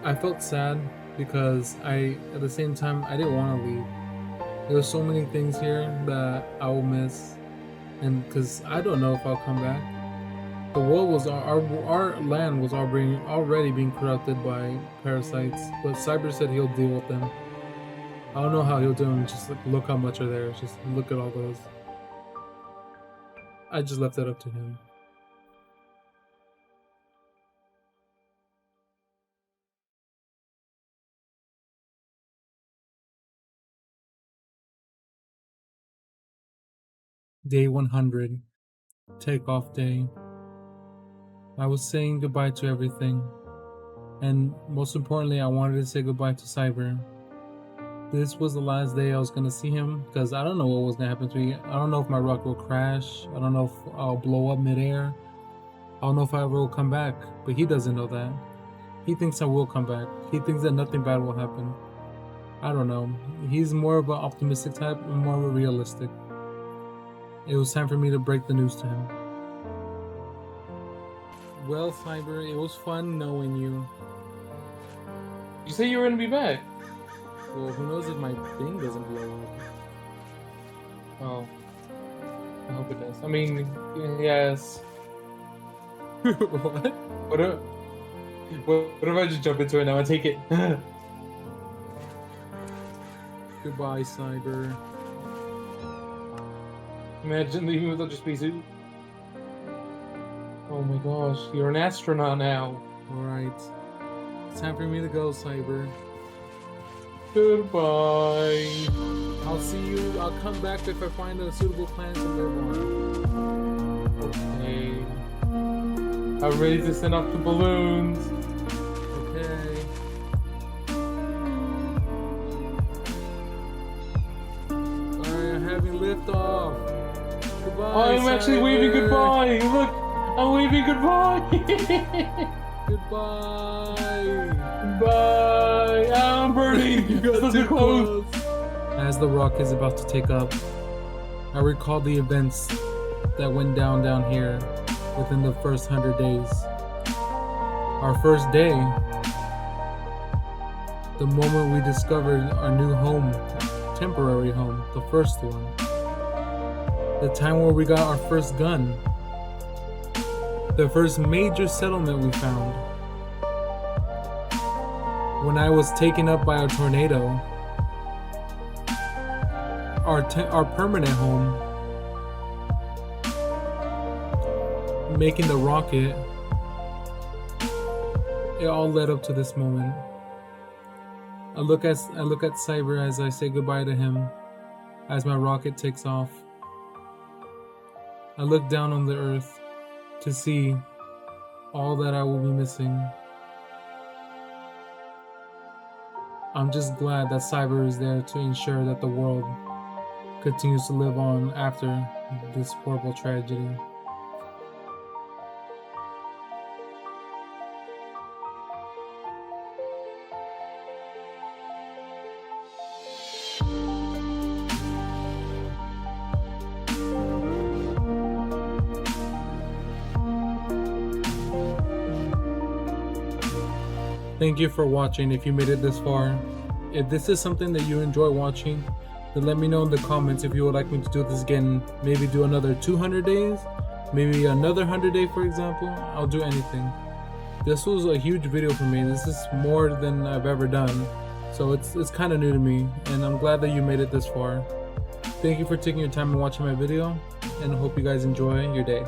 I felt sad because at the same time, I didn't want to leave. There were so many things here that I will miss, and because I don't know if I'll come back. The world was our land was already being corrupted by parasites, but Cyber said he'll deal with them. I don't know how he'll do them. Just look how much are there. Just look at all those. I just left that up to him. Day 100, takeoff day. I was saying goodbye to everything, and most importantly, I wanted to say goodbye to Cyber. This was the last day I was gonna see him, because I don't know what was gonna happen to me. I don't know if my rocket will crash. I don't know if I'll blow up midair. I don't know if I ever will come back, but he doesn't know that. He thinks I will come back. He thinks that nothing bad will happen. I don't know. He's more of an optimistic type and more of a realistic. It was time for me to break the news to him. Well, Cyber, it was fun knowing you. You say you were gonna be back. Well, who knows if my thing doesn't blow up. Oh. I hope it does. I mean, yes. What? What if I just jump into it now and take it? Goodbye, Cyber. Imagine leaving without your spacesuit. Oh my gosh, you're an astronaut now. Alright. It's time for me to go, Cyber. Goodbye. I'll see you. I'll come back if I find a suitable planet to live on. Okay. I'm ready to send off the balloons. Okay. Alright, I'm having liftoff. Goodbye. I'm actually waving goodbye. Look, I'm waving goodbye. Goodbye. Bye. I'm burning. You got so too close. As the rocket is about to take up, I recall the events that went down here within the first 100 days. Our first day, the moment we discovered our new home, temporary home, the first one. The time where we got our first gun. The first major settlement we found. When I was taken up by a tornado, our permanent home, making the rocket, it all led up to this moment. I look at Cyber as I say goodbye to him, as my rocket takes off. I look down on the earth to see all that I will be missing. I'm just glad that Cyber is there to ensure that the world continues to live on after this horrible tragedy. Thank you for watching if you made it this far. If this is something that you enjoy watching, then let me know in the comments if you would like me to do this again. Maybe do another 200 days, maybe another 100 day for example. I'll do anything. This was a huge video for me. This is more than I've ever done. So it's kind of new to me, and I'm glad that you made it this far. Thank you for taking your time and watching my video, and I hope you guys enjoy your day.